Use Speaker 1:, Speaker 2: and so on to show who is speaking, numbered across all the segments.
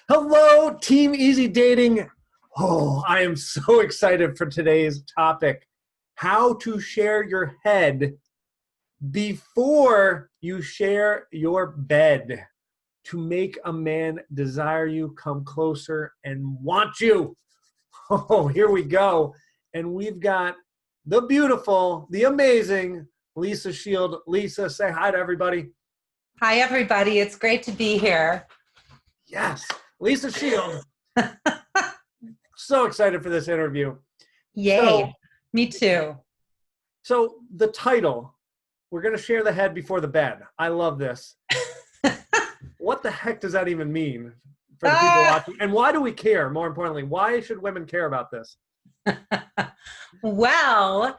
Speaker 1: Hello, Team Easy Dating. Oh, I am so excited for today's topic. How to share your head before you share your bed to make a man desire you, come closer, and want you. Oh, here we go. And we've got the beautiful, the amazing Lisa Shield. Lisa, say hi to everybody.
Speaker 2: Hi, everybody. It's great to be here.
Speaker 1: Yes, Lisa Shield. So excited for this interview. So,
Speaker 2: Yay. Me too.
Speaker 1: so the title, we're going to share the head before the bed. I love this. What the heck does that even mean for the people
Speaker 2: Ah,
Speaker 1: watching? And why do we care? More importantly, why should women care about this?
Speaker 2: well,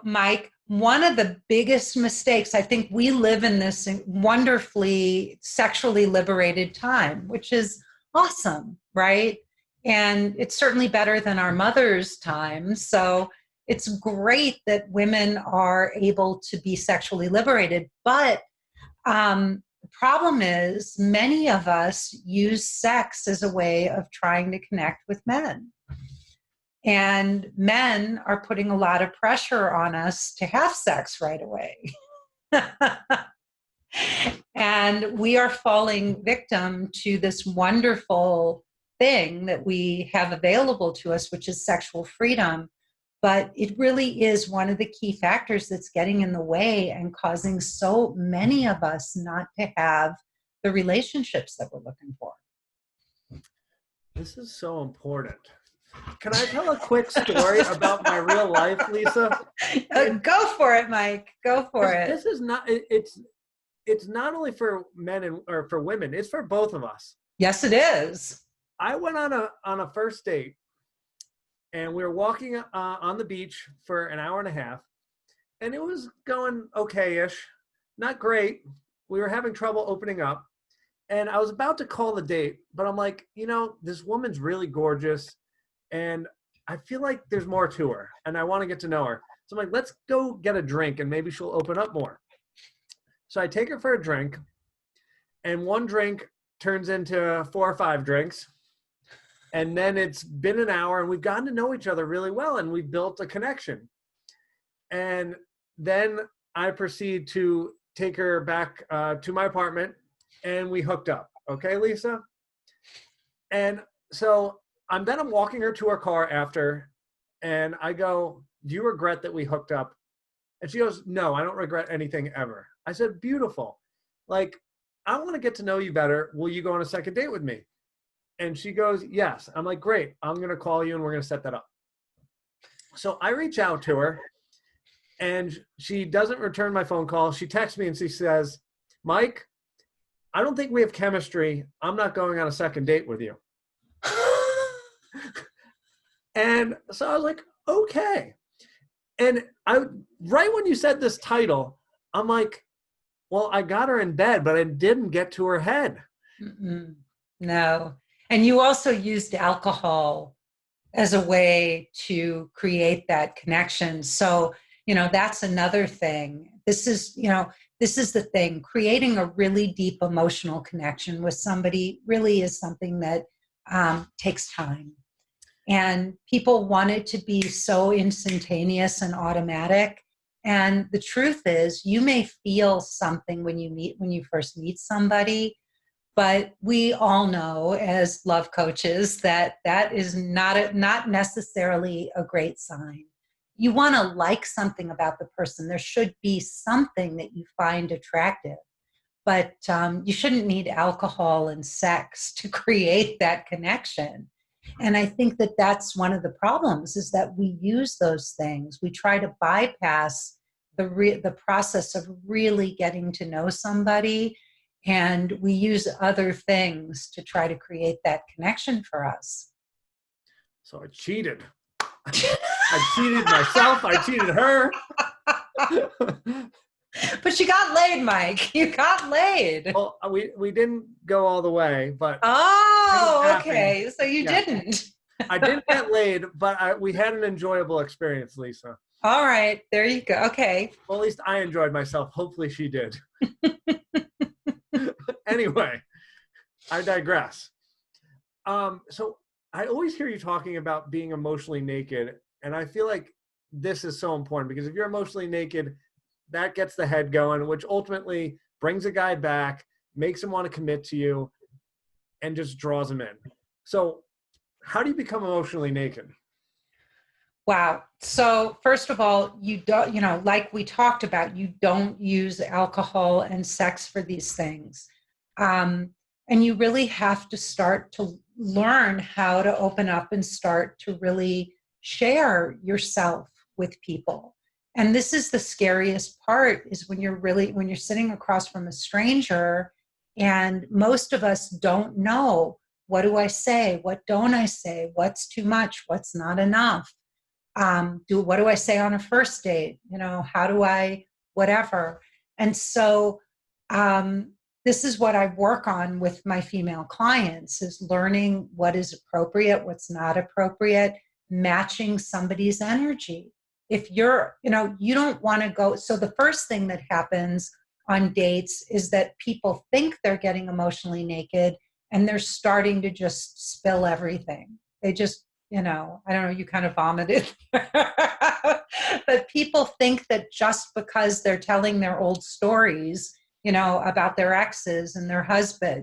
Speaker 2: Mike, one of the biggest mistakes, I think we live in this wonderfully sexually liberated time, which is awesome, right? And it's certainly better than our mother's time. So it's great that women are able to be sexually liberated. But the problem is, many of us use sex as a way of trying to connect with men. And men are putting a lot of pressure on us to have sex right away. And we are falling victim to this wonderful thing that we have available to us, which is sexual freedom. But it really is one of the key factors that's getting in the way and causing so many of us not to have the relationships that we're looking for.
Speaker 1: This is so important. Can I tell a quick story about my real life, Lisa?
Speaker 2: Go for it, Mike. Go for it.
Speaker 1: This is not, it's not only for men or for women, it's for both of us.
Speaker 2: Yes, it is.
Speaker 1: I went on a first date and we were walking on the beach for an hour and a half, and it was going okay-ish, not great. We were having trouble opening up, and I was about to call the date, but I'm like, this woman's really gorgeous, and I feel like there's more to her, and I want to get to know her. So I'm like, let's go get a drink, and maybe she'll open up more. So I take her for a drink, and one drink turns into 4 or 5 drinks. And then it's been an hour and we've gotten to know each other really well and we've built a connection. And then I proceed to take her back to my apartment and we hooked up. Okay, Lisa? And so I'm walking her to her car after, and I go, do you regret that we hooked up? And she goes, no, I don't regret anything ever. I said, beautiful. Like, I want to get to know you better. Will you go on a second date with me? And she goes, yes. I'm like, great. I'm going to call you and we're going to set that up. So I reach out to her and she doesn't return my phone call. She texts me and she says, Mike, I don't think we have chemistry. I'm not going on a second date with you. And so I was like, okay. And right when you said this title, I'm like, well, I got her in bed, but I didn't get to her head.
Speaker 2: Mm-mm. No. And you also used alcohol as a way to create that connection. So, that's another thing. This is the thing. Creating a really deep emotional connection with somebody really is something that takes time. And people want it to be so instantaneous and automatic. And the truth is, you may feel something when you first meet somebody, but we all know as love coaches that is not necessarily a great sign. You want to like something about the person. There should be something that you find attractive, but you shouldn't need alcohol and sex to create that connection. And I think that that's one of the problems, is that we use those things. We try to bypass the process of really getting to know somebody, and we use other things to try to create that connection for us.
Speaker 1: So I cheated. I cheated myself. I cheated her.
Speaker 2: But you got laid, Mike. You got laid.
Speaker 1: Well, we didn't go all the way, but
Speaker 2: Oh, okay. So you
Speaker 1: yeah.
Speaker 2: didn't.
Speaker 1: I didn't get laid, but we had an enjoyable experience, Lisa.
Speaker 2: All right. There you go. Okay.
Speaker 1: Well, at least I enjoyed myself. Hopefully she did. Anyway, I digress. So I always hear you talking about being emotionally naked, and I feel like this is so important because if you're emotionally naked, that gets the head going, which ultimately brings a guy back, makes him want to commit to you, and just draws him in. So, how do you become emotionally naked?
Speaker 2: Wow. So first of all, you don't, like we talked about, you don't use alcohol and sex for these things. Um, and you really have to start to learn how to open up and start to really share yourself with people. And this is the scariest part is when you're sitting across from a stranger and most of us don't know, what do I say? What don't I say? What's too much? What's not enough? What do I say on a first date? How do I, whatever. And so this is what I work on with my female clients is learning what is appropriate, what's not appropriate, matching somebody's energy. If you don't want to go. So the first thing that happens on dates is that people think they're getting emotionally naked and they're starting to just spill everything. They just, I don't know, you kind of vomited. But people think that just because they're telling their old stories, about their exes and their husband,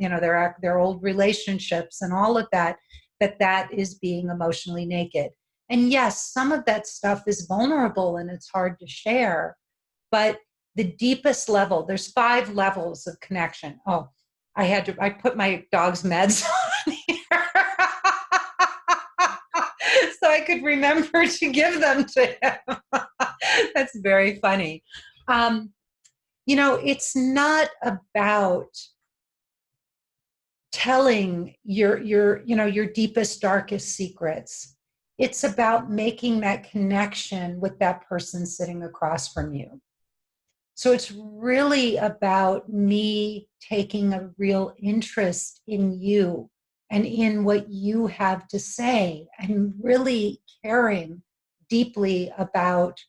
Speaker 2: their old relationships and all of that, that is being emotionally naked. And yes, some of that stuff is vulnerable and it's hard to share. But the deepest level, there's 5 levels of connection. Oh, I put my dog's meds on here. So I could remember to give them to him. That's very funny. It's not about telling your deepest, darkest secrets. It's about making that connection with that person sitting across from you. So it's really about me taking a real interest in you and in what you have to say and really caring deeply about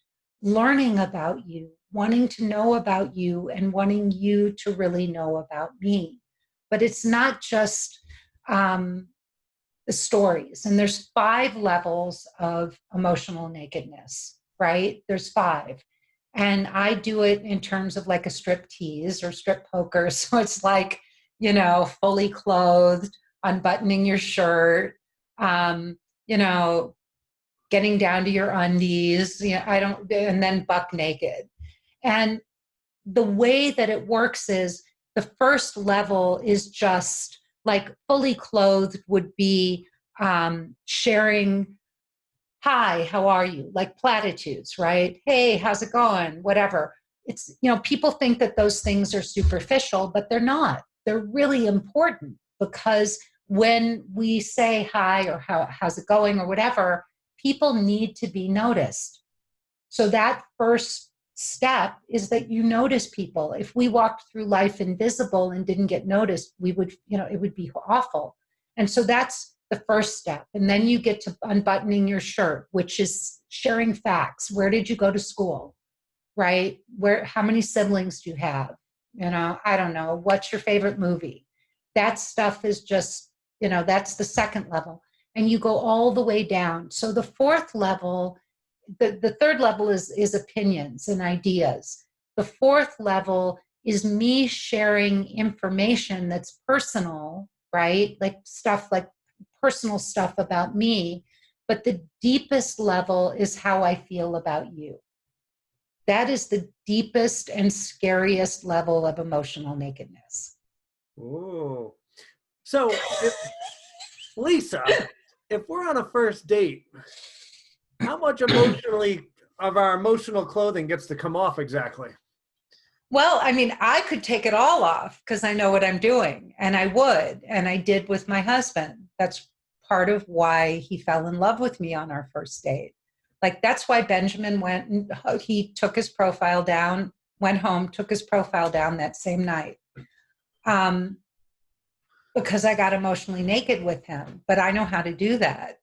Speaker 2: learning about you, wanting to know about you and wanting you to really know about me. But it's not just the stories. And there's 5 levels of emotional nakedness, right? There's 5. And I do it in terms of like a strip tease or strip poker. So it's like, fully clothed, unbuttoning your shirt, um, you know, getting down to your undies, and then buck naked. And the way that it works is the first level is just like fully clothed would be sharing, hi, how are you? Like platitudes, right? Hey, how's it going? Whatever. It's, people think that those things are superficial, but they're not. They're really important because when we say hi or how's it going or whatever, people need to be noticed. So that first step is that you notice people. If we walked through life invisible and didn't get noticed, we would, it would be awful. And so that's the first step. And then you get to unbuttoning your shirt, which is sharing facts. Where did you go to school? Right? How many siblings do you have? I don't know. What's your favorite movie? That stuff is just, that's the second level. And you go all the way down. So the fourth level, the third level is opinions and ideas. The fourth level is me sharing information that's personal, right? Like stuff like personal stuff about me. But the deepest level is how I feel about you. That is the deepest and scariest level of emotional nakedness.
Speaker 1: Ooh. So, Lisa, if we're on a first date, how much emotionally of our emotional clothing gets to come off exactly?
Speaker 2: Well, I mean, I could take it all off because I know what I'm doing, and I would, and I did with my husband. That's part of why he fell in love with me on our first date. Like, that's why Benjamin went and he took his profile down, went home, took his profile down that same night. Um, because I got emotionally naked with him, but I know how to do that.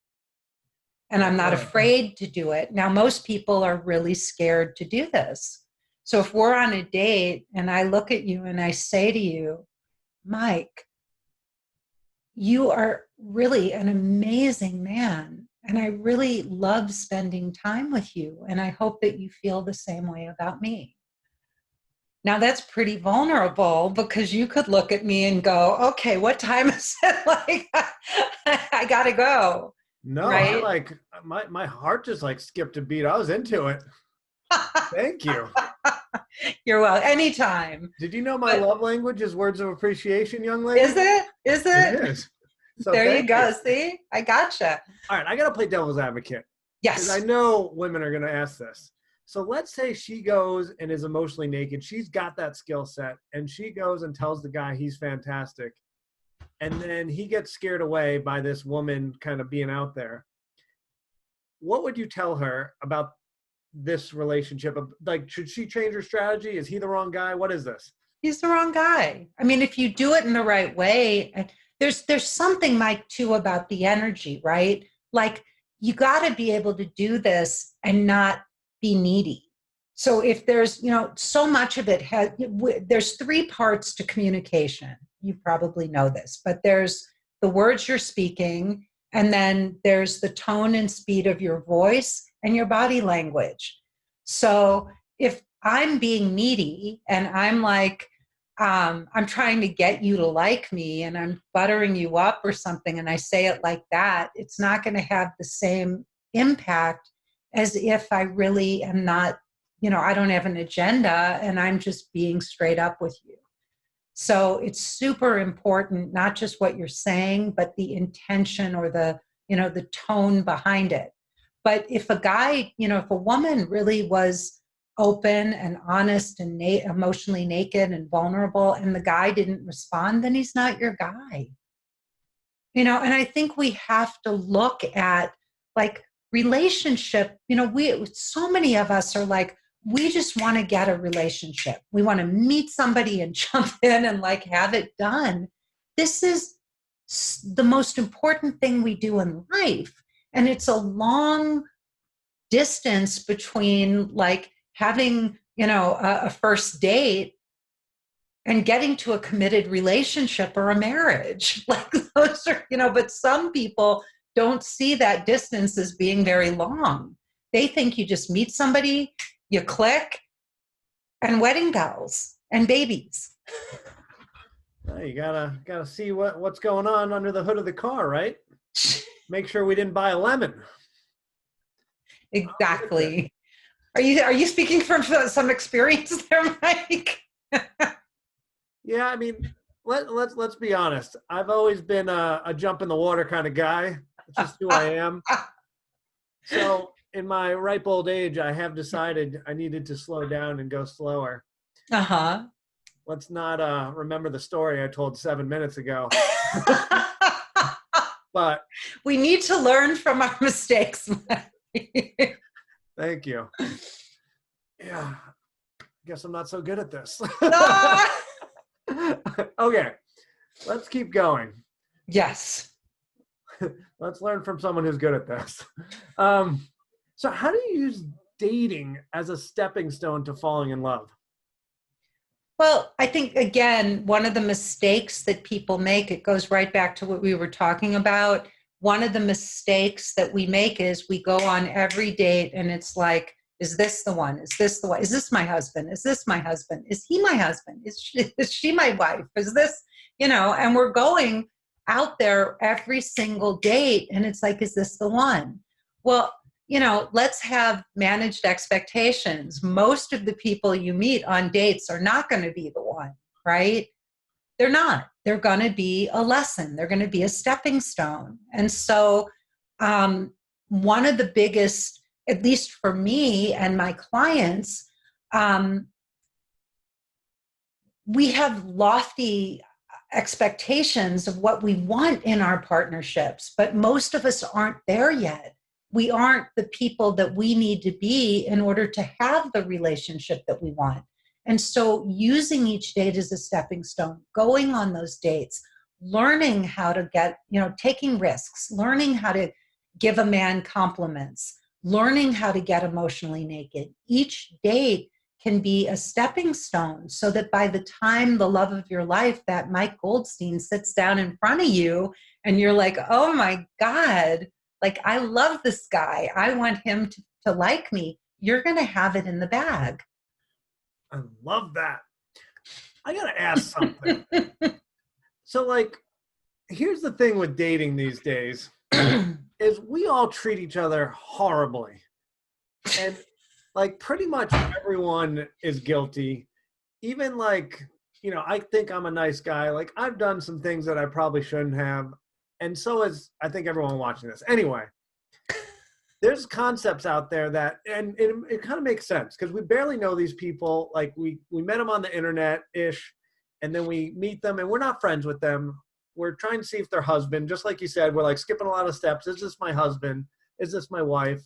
Speaker 2: And I'm not afraid to do it. Now, most people are really scared to do this. So if we're on a date and I look at you and I say to you, Mike, you are really an amazing man. And I really love spending time with you. And I hope that you feel the same way about me. Now, that's pretty vulnerable because you could look at me and go, okay, what time is it? Like, I got to go.
Speaker 1: No, I
Speaker 2: Right.
Speaker 1: like my heart just like skipped a beat. I was into it. Thank you.
Speaker 2: You're well, anytime.
Speaker 1: Did you know my
Speaker 2: But
Speaker 1: love language is words of appreciation, young
Speaker 2: is
Speaker 1: lady?
Speaker 2: it? Is
Speaker 1: It
Speaker 2: it?
Speaker 1: is. So
Speaker 2: There you
Speaker 1: thank you.
Speaker 2: go. See, I gotcha.
Speaker 1: All right, I got to play devil's advocate because I
Speaker 2: Yes.
Speaker 1: know women are going to ask this. So let's say she goes and is emotionally naked. She's got that skill set and she goes and tells the guy he's fantastic. And then he gets scared away by this woman kind of being out there. What would you tell her about this relationship? Like, should she change her strategy? Is he the wrong guy? What is this?
Speaker 2: He's the wrong guy. I mean, if you do it in the right way, there's something, Mike, too, about the energy, right? Like you got to be able to do this and not be needy. So if there's, so much of it has, there's three parts to communication. You probably know this, but there's the words you're speaking, and then there's the tone and speed of your voice and your body language. So if I'm being needy and I'm like, I'm trying to get you to like me and I'm buttering you up or something, and I say it like that, it's not going to have the same impact as if I really am not, I don't have an agenda and I'm just being straight up with you. So it's super important, not just what you're saying, but the intention or the tone behind it. But if a guy, if a woman really was open and honest and emotionally naked and vulnerable and the guy didn't respond, then he's not your guy. And I think we have to look at like relationship, so many of us are like, we just want to get a relationship. We want to meet somebody and jump in and like have it done. This is the most important thing we do in life. And it's a long distance between like having, a first date and getting to a committed relationship or a marriage. Like those are, but some people don't see that distance as being very long. They think you just meet somebody, you click, and wedding bells and babies.
Speaker 1: You gotta see what's going on under the hood of the car, right? Make sure we didn't buy a lemon.
Speaker 2: Exactly. Are you speaking from some experience there, Mike?
Speaker 1: Yeah, I mean, let's be honest. I've always been a jump in the water kind of guy. It's just who I am. So in my ripe old age, I have decided I needed to slow down and go slower.
Speaker 2: Uh-huh.
Speaker 1: Let's not remember the story I told 7 minutes ago. But
Speaker 2: we need to learn from our mistakes.
Speaker 1: thank you. Yeah, I guess I'm not so good at this. Okay, let's keep going.
Speaker 2: Yes.
Speaker 1: Let's learn from someone who's good at this. So how do you use dating as a stepping stone to falling in love?
Speaker 2: Well, I think, again, one of the mistakes that people make, it goes right back to what we were talking about. One of the mistakes that we make is we go on every date and it's like, is this the one? Is this the one? Is this my husband? Is this my husband? Is he my husband? Is she my wife? Is this, and we're going out there every single date and it's like, is this the one? Well, let's have managed expectations. Most of the people you meet on dates are not going to be the one, right? They're not. They're going to be a lesson. They're going to be a stepping stone. And so, one of the biggest, at least for me and my clients, we have lofty expectations of what we want in our partnerships, but most of us aren't there yet. We aren't the people that we need to be in order to have the relationship that we want. And so using each date as a stepping stone, going on those dates, learning how to get, taking risks, learning how to give a man compliments, learning how to get emotionally naked. Each date can be a stepping stone, so that by the time the love of your life, that Mike Goldstein, sits down in front of you and you're like, oh my God, like, I love this guy, I want him to like me, you're going to have it in the bag.
Speaker 1: I love that. I got to ask something. So, like, here's the thing with dating these days is we all treat each other horribly. And like pretty much everyone is guilty. Even like, I think I'm a nice guy. Like I've done some things that I probably shouldn't have. And so is I think everyone watching this. Anyway, there's concepts out there that, and it kind of makes sense because we barely know these people. Like we met them on the internet ish, and then we meet them and we're not friends with them. We're trying to see if they're husband, just like you said, we're like skipping a lot of steps. Is this my husband? Is this my wife?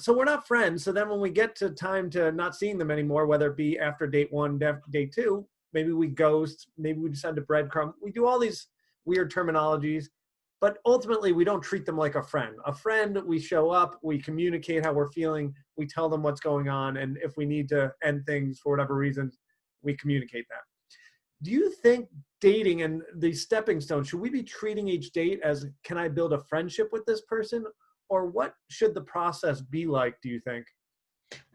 Speaker 1: So we're not friends. So then when we get to time to not seeing them anymore, whether it be after date one, date two, maybe we ghost, maybe we send a breadcrumb. We do all these weird terminologies, but ultimately we don't treat them like a friend. A friend, we show up, we communicate how we're feeling, we tell them what's going on, and if we need to end things for whatever reason, we communicate that. Do you think dating and the stepping stones, should we be treating each date as, can I build a friendship with this person? Or what should the process be like, do you think?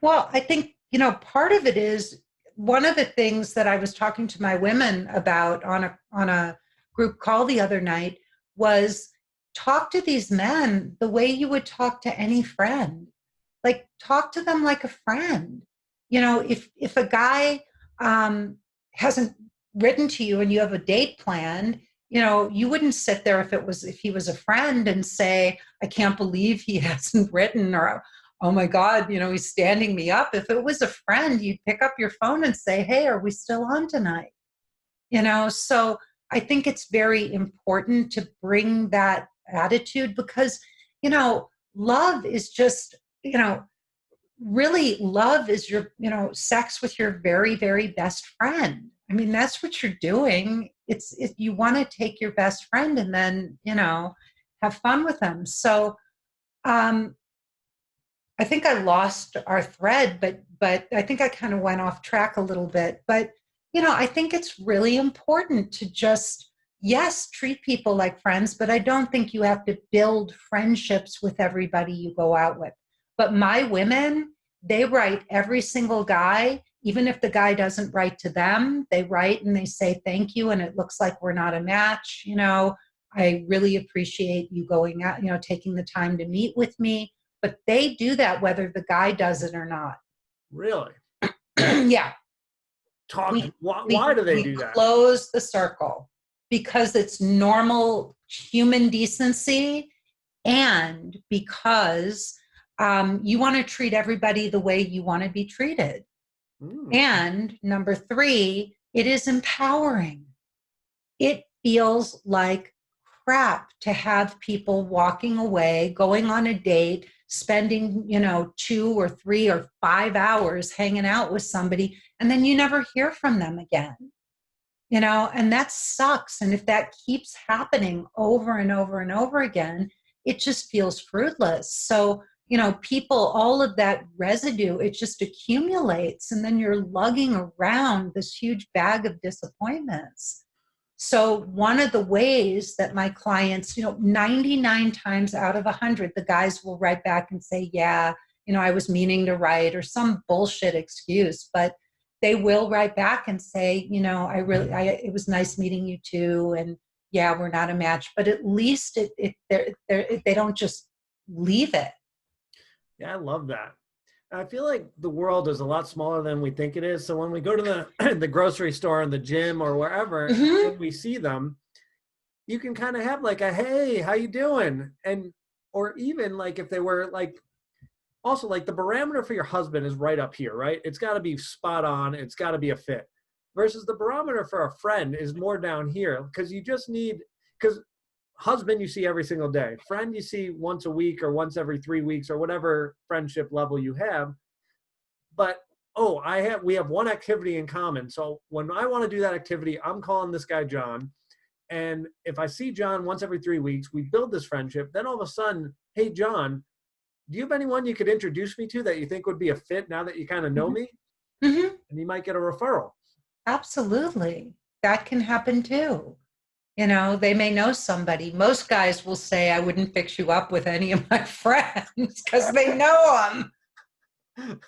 Speaker 2: Well, I think, part of it is, one of the things that I was talking to my women about on a group call the other night was, talk to these men the way you would talk to any friend. Like, talk to them like a friend. If a guy hasn't written to you and you have a date planned, you wouldn't sit there if he was a friend and say, I can't believe he hasn't written, or, oh my God, he's standing me up. If it was a friend, you'd pick up your phone and say, hey, are we still on tonight? So I think it's very important to bring that attitude, because, love is just, really, love is your, sex with your very, very best friend. I mean, that's what you're doing. You want to take your best friend and then, have fun with them. So, I think I lost our thread, but I think I kind of went off track a little bit. But, I think it's really important to just, yes, treat people like friends, but I don't think you have to build friendships with everybody you go out with. But my women, they write every single guy, even if the guy doesn't write to them, they write and they say thank you, and it looks like we're not a match. I really appreciate you going out, taking the time to meet with me. But they do that whether the guy does it or not.
Speaker 1: Really?
Speaker 2: Yeah.
Speaker 1: Why do they do that?
Speaker 2: Close the circle because it's normal human decency, and because you want to treat everybody the way you want to be treated. And number three, it is empowering. It feels like crap to have people walking away, going on a date, spending, 2 or 3 or 5 hours hanging out with somebody, and then you never hear from them again. And that sucks. And if that keeps happening over and over and over again, it just feels fruitless. So, people, all of that residue, it just accumulates, and then you're lugging around this huge bag of disappointments. So one of the ways that my clients, 99 times out of 100, the guys will write back and say, yeah, I was meaning to write, or some bullshit excuse, but they will write back and say, it was nice meeting you too. And yeah, we're not a match, but at least they don't just leave it.
Speaker 1: Yeah, I love that. I feel like the world is a lot smaller than we think it is. So when we go to the the grocery store and the gym or wherever, and we see them, you can kind of have like a, hey, how you doing? And or even like if they were like, also like the barometer for your husband is right up here, right? It's got to be spot on. It's got to be a fit. Versus the barometer for a friend is more down here, because you just need, because husband you see every single day, friend you see once a week or once every 3 weeks or whatever friendship level you have. But we have one activity in common. So when I want to do that activity, I'm calling this guy John. And if I see John once every 3 weeks, we build this friendship. Then all of a sudden, hey John, do you have anyone you could introduce me to that you think would be a fit now that you kind of know me?
Speaker 2: Hmm.
Speaker 1: and you might get a referral.
Speaker 2: Absolutely. That can happen too. They may know somebody. Most guys will say, I wouldn't fix you up with any of my friends because they know them.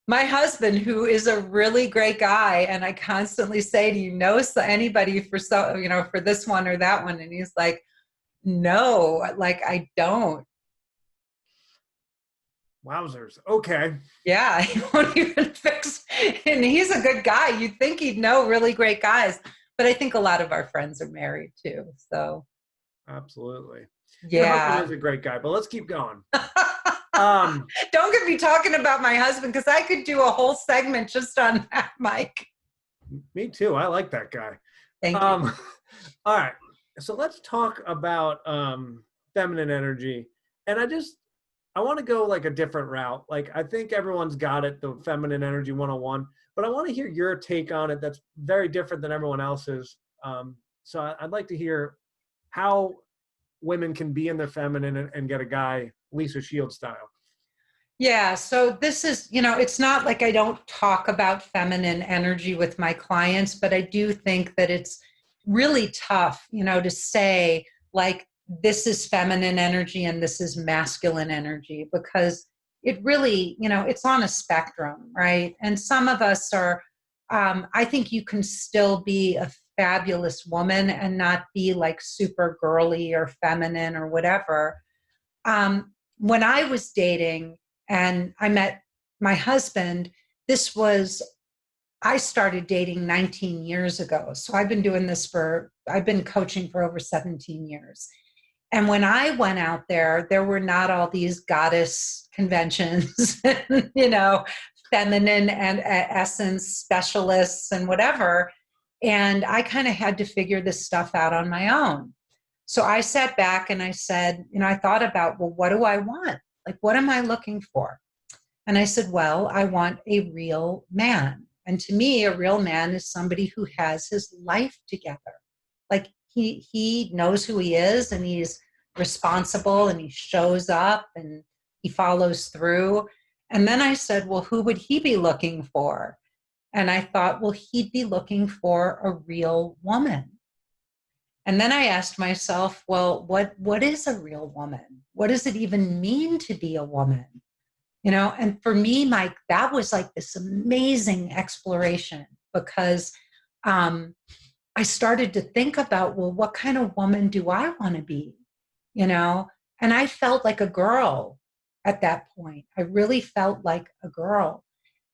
Speaker 2: My husband, who is a really great guy, and I constantly say, do you know anybody for this one or that one? And he's like, no, like I don't.
Speaker 1: Wowzers. Okay.
Speaker 2: Yeah, he won't even fix. And he's a good guy. You'd think he'd know really great guys, but I think a lot of our friends are married too. So
Speaker 1: Absolutely. Your husband
Speaker 2: yeah.
Speaker 1: is a great guy, but let's keep going.
Speaker 2: Don't get me talking about my husband because I could do a whole segment just on that, Mike.
Speaker 1: Me too. I like that guy.
Speaker 2: Thank you.
Speaker 1: Um, all right. So let's talk about feminine energy. And I want to go like a different route. Like I think everyone's got it, the feminine energy 101, but I want to hear your take on it that's very different than everyone else's. So I'd like to hear how women can be in their feminine and get a guy Lisa Shield style.
Speaker 2: Yeah, so this is, it's not like I don't talk about feminine energy with my clients, but I do think that it's really tough, to say like this is feminine energy and this is masculine energy because it really, it's on a spectrum, right? And some of us are, I think you can still be a fabulous woman and not be like super girly or feminine or whatever. When I was dating and I met my husband, I started dating 19 years ago. So I've been coaching for over 17 years. And when I went out there were not all these goddess conventions, feminine and essence specialists and whatever. And I kind of had to figure this stuff out on my own. So I sat back and I said, I thought about, well, what do I want? Like, what am I looking for? And I said, well, I want a real man. And to me, a real man is somebody who has his life together. Like he knows who he is and he's responsible and he shows up and he follows through. And then I said, well, who would he be looking for? And I thought, well, he'd be looking for a real woman. And then I asked myself, well, what is a real woman? What does it even mean to be a woman? And for me, Mike, that was like this amazing exploration because I started to think about, well, what kind of woman do I want to be? You know, and I felt like a girl at that point. I really felt like a girl.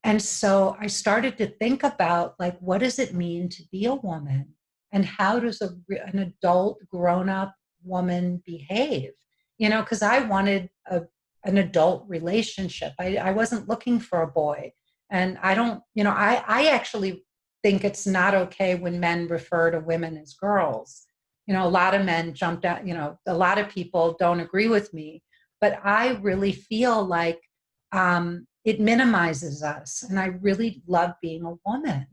Speaker 2: And so I started to think about like, what does it mean to be a woman? And how does an adult grown up woman behave? Because I wanted an adult relationship. I wasn't looking for a boy. And I don't, I actually think it's not okay when men refer to women as girls. A lot of men jumped out, a lot of people don't agree with me, but I really feel like it minimizes us. And I really love being a woman.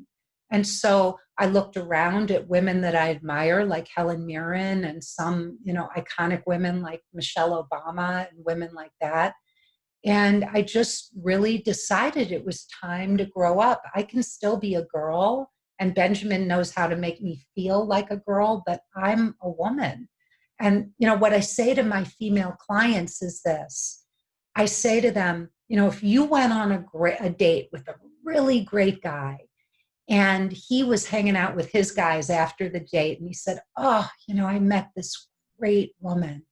Speaker 2: And so I looked around at women that I admire, like Helen Mirren and some, iconic women like Michelle Obama and women like that. And I just really decided it was time to grow up. I can still be a girl, and Benjamin knows how to make me feel like a girl, but I'm a woman. And, what I say to my female clients is this. I say to them, if you went on a date with a really great guy and he was hanging out with his guys after the date and he said, oh, I met this great woman.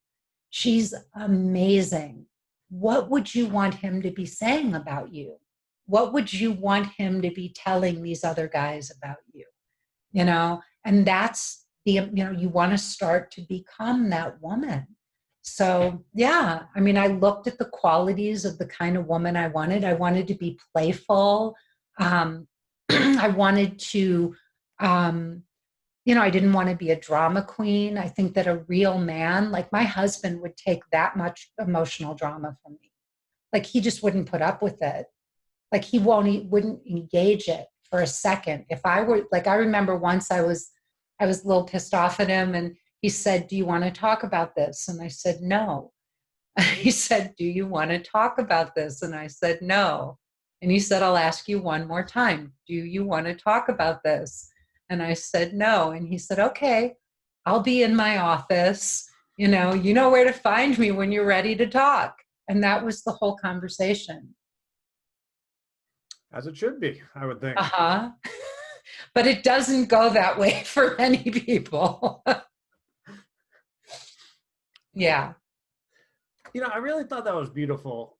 Speaker 2: She's amazing. What would you want him to be saying about you? What would you want him to be telling these other guys about you? And that's you want to start to become that woman. So, yeah, I mean, I looked at the qualities of the kind of woman I wanted. I wanted to be playful. I wanted to, I didn't want to be a drama queen. I think that a real man, like my husband, would take that much emotional drama from me. Like he just wouldn't put up with it. Like he wouldn't engage it for a second. If I were like, I remember once I was a little pissed off at him and he said, do you want to talk about this? And I said, no. He said, do you want to talk about this? And I said, no. And he said, do you want to talk about this? And I said, no. And he said, do you want to talk about this? And I said, no. And he said, do you want to talk about this? And I said, no. And he said, do you want to talk about this? And I said, no. And he said, do you want to talk about this? And I said, no. And he said, do you want to talk about this? And I said, no. And he said, I'll ask you one more time. Do you want to talk about this? And I said, no. And he said, okay, I'll be in my office. You know where to find me when you're ready to talk. And that was the whole conversation.
Speaker 1: As it should be, I would think.
Speaker 2: Uh-huh. But it doesn't go that way for many people. Yeah.
Speaker 1: I really thought that was beautiful.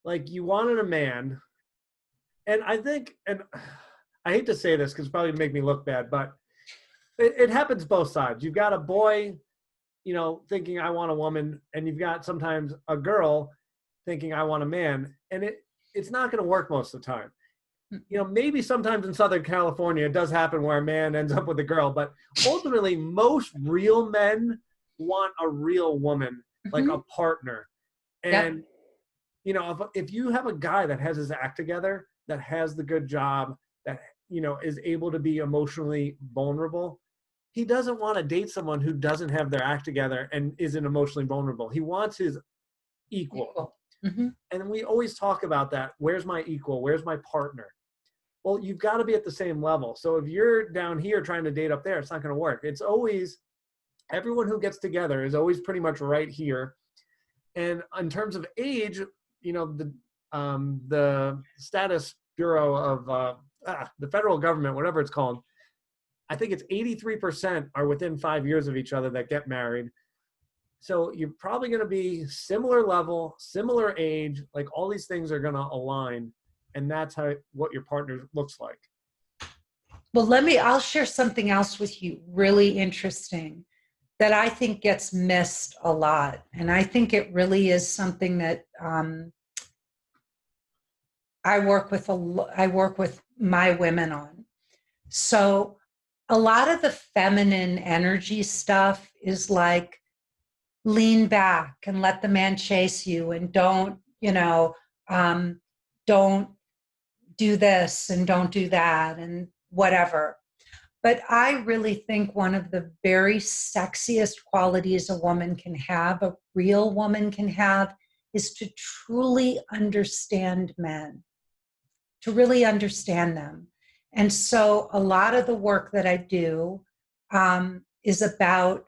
Speaker 1: Like you wanted a man, and I think, and I hate to say this because it's probably gonna make me look bad, but it happens both sides. You've got a boy, thinking I want a woman, and you've got sometimes a girl thinking I want a man, and it's not going to work most of the time. Maybe sometimes in Southern California it does happen where a man ends up with a girl, but ultimately most real men want a real woman, like
Speaker 2: Mhm.
Speaker 1: a partner.
Speaker 2: Yep.
Speaker 1: And if you have a guy that has his act together, that has the good job, that is able to be emotionally vulnerable, he doesn't want to date someone who doesn't have their act together and isn't emotionally vulnerable. He wants his equal.
Speaker 2: Equal. Mm-hmm.
Speaker 1: And we always talk about that. Where's my equal? Where's my partner? Well, you've got to be at the same level. So if you're down here trying to date up there, it's not going to work. It's always, everyone who gets together is always pretty much right here. And in terms of age, the status bureau of the federal government, whatever it's called, I think it's 83% are within 5 years of each other that get married. So you're probably going to be similar level, similar age, like all these things are going to align. And that's what your partner looks like.
Speaker 2: Well, I'll share something else with you, really interesting, that I think gets missed a lot. And I think it really is something that I work with my women on. So a lot of the feminine energy stuff is like lean back and let the man chase you, and don't do this and don't do that and whatever. But I really think one of the very sexiest qualities a woman can have, a real woman can have, is to truly understand men, to really understand them. And so a lot of the work that I do is about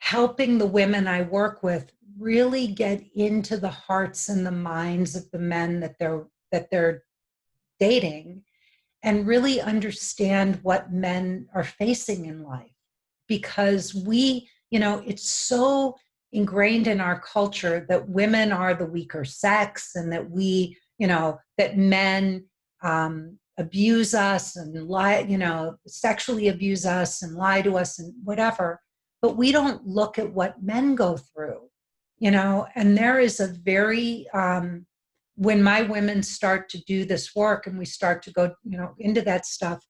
Speaker 2: helping the women I work with really get into the hearts and the minds of the men that they're dating, and really understand what men are facing in life. Because it's so ingrained in our culture that women are the weaker sex, and that that men abuse us and lie, sexually abuse us and lie to us and whatever. But we don't look at what men go through, and there is a very, when my women start to do this work and we start to go, into that stuff,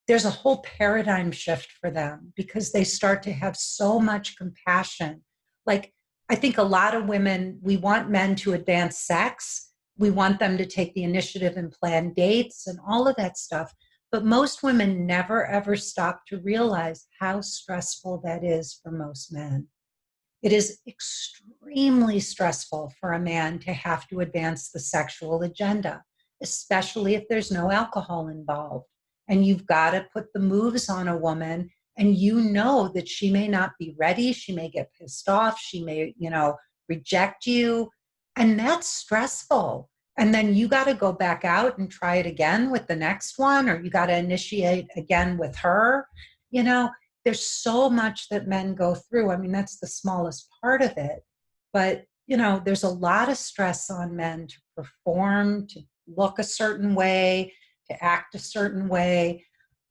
Speaker 2: there's a whole paradigm shift for them, because they start to have so much compassion. Like, I think a lot of women, we want men to advance sex. We want them to take the initiative and plan dates and all of that stuff. But most women never, ever stop to realize how stressful that is for most men. It is extremely stressful for a man to have to advance the sexual agenda, especially if there's no alcohol involved. And you've got to put the moves on a woman, and that she may not be ready. She may get pissed off. She may, reject you. And that's stressful. And then you got to go back out and try it again with the next one, or you got to initiate again with her. You know, there's so much that men go through. I mean, that's the smallest part of it. But, there's a lot of stress on men to perform, to look a certain way, to act a certain way,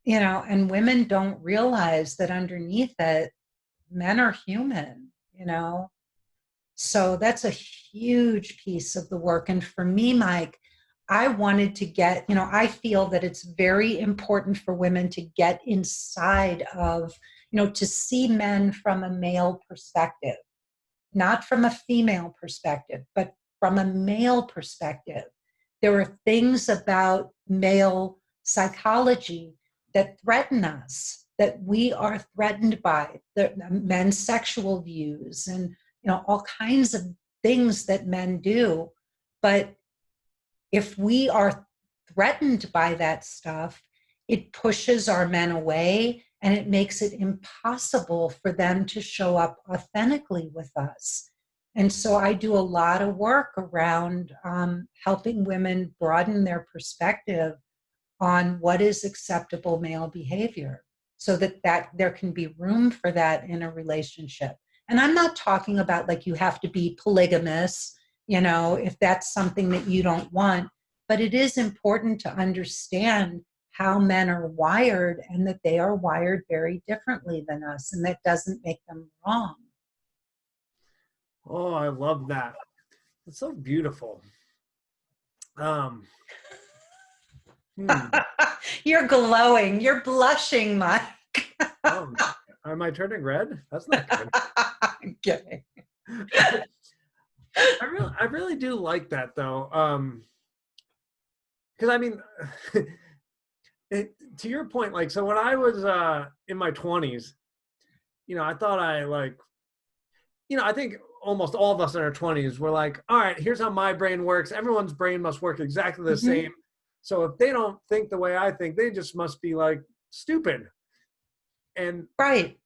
Speaker 2: and women don't realize that underneath it, men are human. So that's a huge piece of the work. And for me, Mike, I wanted to I feel that it's very important for women to get inside of, to see men from a male perspective, not from a female perspective, but from a male perspective. There are things about male psychology that threaten us, that we are threatened by, the men's sexual views, and all kinds of things that men do. But if we are threatened by that stuff, it pushes our men away and it makes it impossible for them to show up authentically with us. And so I do a lot of work around helping women broaden their perspective on what is acceptable male behavior so that there can be room for that in a relationship. And I'm not talking about like you have to be polygamous, if that's something that you don't want, but it is important to understand how men are wired and that they are wired very differently than us, and that doesn't make them wrong.
Speaker 1: Oh, I love that. It's so beautiful. Um, hmm.
Speaker 2: You're glowing. You're blushing, Mike.
Speaker 1: Oh, am I turning red? That's not good.
Speaker 2: I'm kidding.
Speaker 1: I really do like that though. Because I mean, to your point, like, so when I was in my 20s, I thought I think almost all of us in our 20s were like, all right, here's how my brain works. Everyone's brain must work exactly the same. So if they don't think the way I think, they just must be like stupid. And
Speaker 2: right.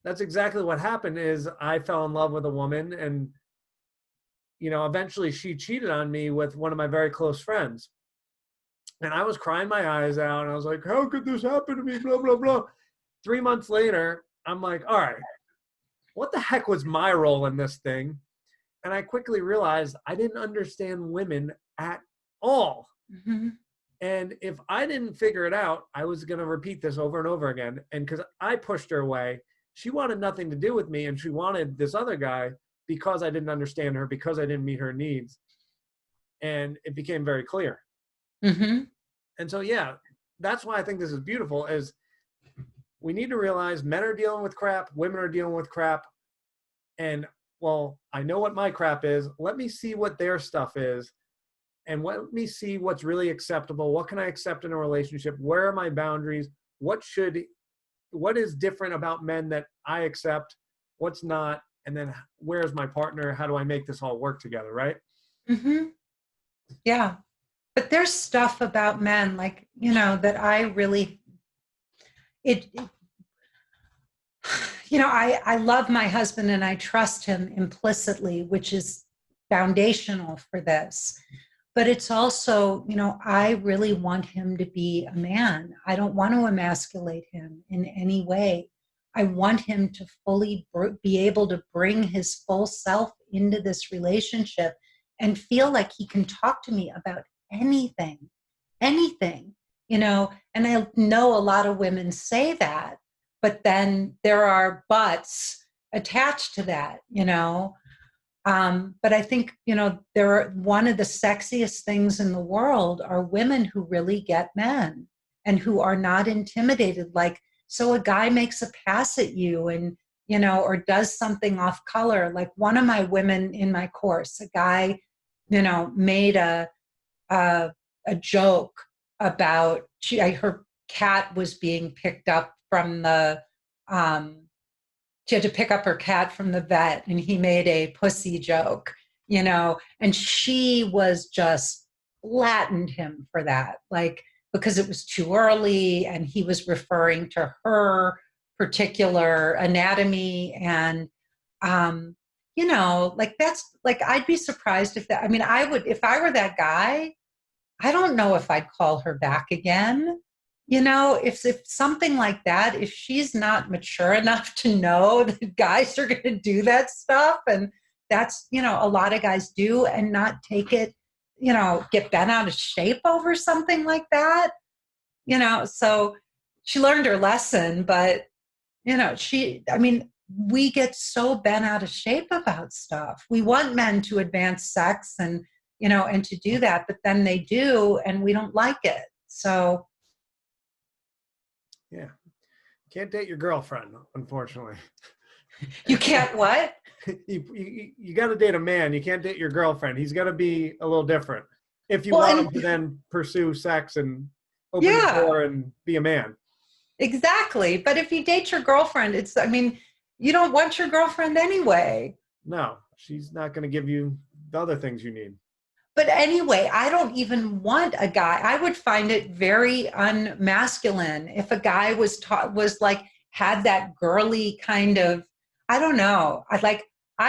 Speaker 1: That's exactly what happened. Is I fell in love with a woman, and eventually she cheated on me with one of my very close friends. And I was crying my eyes out, and I was like, how could this happen to me? Blah, blah, blah. 3 months later, I'm like, all right, what the heck was my role in this thing? And I quickly realized I didn't understand women at all.
Speaker 2: Mm-hmm.
Speaker 1: And if I didn't figure it out, I was going to repeat this over and over again. And because I pushed her away, she wanted nothing to do with me. And she wanted this other guy because I didn't understand her, because I didn't meet her needs. And it became very clear.
Speaker 2: Mm-hmm.
Speaker 1: And so, yeah, that's why I think this is beautiful, is we need to realize men are dealing with crap, women are dealing with crap. And, well, I know what my crap is. Let me see what their stuff is. And let me see what's really acceptable. What can I accept in a relationship? Where are my boundaries? What is different about men that I accept? What's not? And then where's my partner? How do I make this all work together, right?
Speaker 2: Mm-hmm. Yeah. But there's stuff about men, like, that I really, I love my husband and I trust him implicitly, which is foundational for this. But it's also, I really want him to be a man. I don't want to emasculate him in any way. I want him to fully be able to bring his full self into this relationship and feel like he can talk to me about anything, anything, and I know a lot of women say that, but then there are buts attached to that, but I think, one of the sexiest things in the world are women who really get men and who are not intimidated. Like, so a guy makes a pass at you and, or does something off color. Like one of my women in my course, a guy, made a, a joke about her cat was being picked up from she had to pick up her cat from the vet and he made a pussy joke, and she was just flattened him for that, like, because it was too early and he was referring to her particular anatomy. And, like that's like, I'd be surprised if I would, if I were that guy, I don't know if I'd call her back again. If something like that, if she's not mature enough to know that guys are going to do that stuff, and that's, a lot of guys do, and not take it, get bent out of shape over something like that, so she learned her lesson, but, we get so bent out of shape about stuff. We want men to advance sex and, and to do that, but then they do, and we don't like it. So,
Speaker 1: Yeah. Can't date your girlfriend, unfortunately.
Speaker 2: You can't what?
Speaker 1: You got to date a man. You can't date your girlfriend. He's got to be a little different if you want him to then pursue sex and open the door and be a man.
Speaker 2: Exactly. But if you date your girlfriend, you don't want your girlfriend anyway.
Speaker 1: No. she's not going to give you the other things you need.
Speaker 2: But anyway, I don't even want a guy. I would find it very unmasculine if a guy was like had that girly kind of, I don't know. I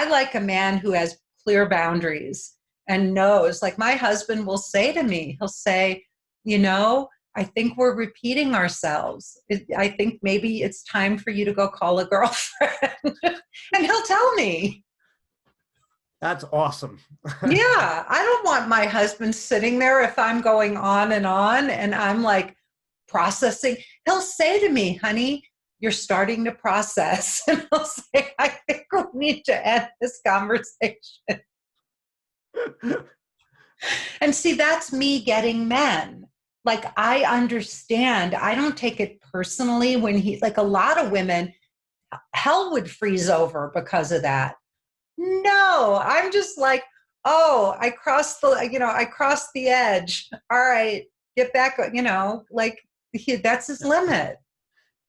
Speaker 2: like a man who has clear boundaries and knows. Like my husband will say to me, he'll say, you know, I think we're repeating ourselves. I think maybe it's time for you to go call a girlfriend. And he'll tell me.
Speaker 1: That's awesome.
Speaker 2: Yeah, I don't want my husband sitting there if I'm going on and I'm like processing. He'll say to me, honey, you're starting to process. And I'll say, I think we need to end this conversation. And see, that's me getting men. Like, I understand. I don't take it personally when like a lot of women, hell would freeze over because of that. No, I'm just like, oh, I crossed the edge. All right, get back, like that's his limit.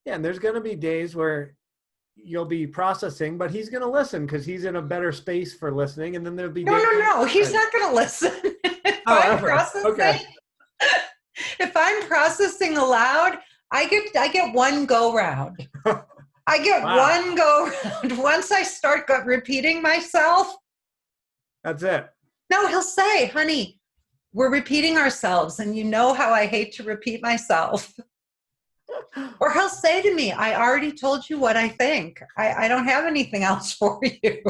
Speaker 1: Yeah, and there's going to be days where you'll be processing, but he's going to listen because he's in a better space for listening. And then there'll be days.
Speaker 2: No, he's not going to listen. If
Speaker 1: Oh,
Speaker 2: I'm
Speaker 1: ever.
Speaker 2: processing,
Speaker 1: Okay.
Speaker 2: if I'm processing aloud, I get one go round. I get
Speaker 1: Wow.
Speaker 2: one go round. Once I start repeating myself,
Speaker 1: That's it.
Speaker 2: no, he'll say, honey, we're repeating ourselves, and you know how I hate to repeat myself. Or he'll say to me, I already told you what I think. I don't have anything else for you.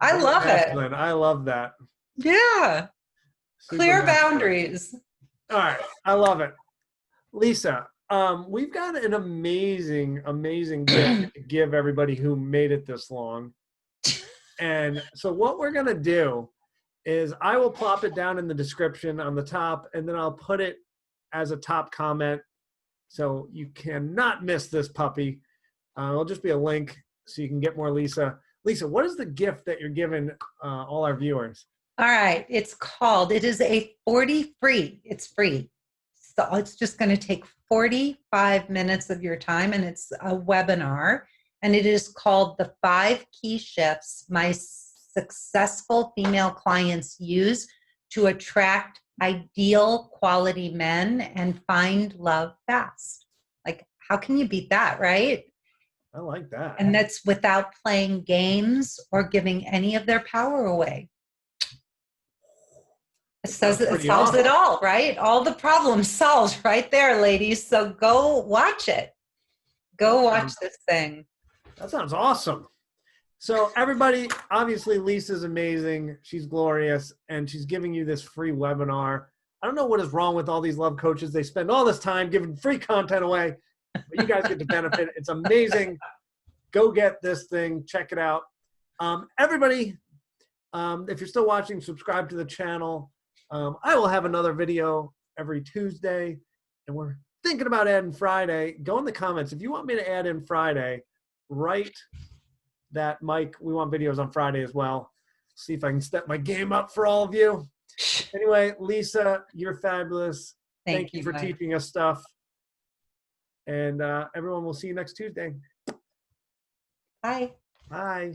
Speaker 2: I
Speaker 1: Very
Speaker 2: love it.
Speaker 1: masculine. I love that.
Speaker 2: Yeah.
Speaker 1: Super
Speaker 2: Clear
Speaker 1: masculine.
Speaker 2: boundaries.
Speaker 1: All right. I love it. Lisa, we've got an amazing, amazing gift to give everybody who made it this long. And so what we're going to do is I will plop it down in the description on the top, and then I'll put it as a top comment. So you cannot miss this puppy. It'll just be a link so you can get more Lisa. Lisa, what is the gift that you're giving all our viewers?
Speaker 2: All right. It is a 40 free. It's free. So it's just going to take 45 minutes of your time, and it's a webinar. And it is called The 5 Key Shifts My Successful Female Clients Use to Attract Ideal Quality Men and Find Love Fast. Like, how can you beat that, right?
Speaker 1: I like that.
Speaker 2: And that's without playing games or giving any of their power away. It solves it all, right? All the problems solved right there, ladies. So go watch it. Go watch this thing.
Speaker 1: That sounds awesome. So everybody, obviously Lisa's amazing. She's glorious, and she's giving you this free webinar. I don't know what is wrong with all these love coaches. They spend all this time giving free content away, but you guys get to benefit. It's amazing. Go get this thing. Check it out. Everybody, if you're still watching, subscribe to the channel. I will have another video every Tuesday, and we're thinking about adding Friday. Go in the comments. If you want me to add in Friday, write that, Mike. We want videos on Friday as well. See if I can step my game up for all of you. Anyway, Lisa, you're fabulous. Thank you for teaching us stuff. And everyone, will see you next Tuesday.
Speaker 2: Bye.
Speaker 1: Bye.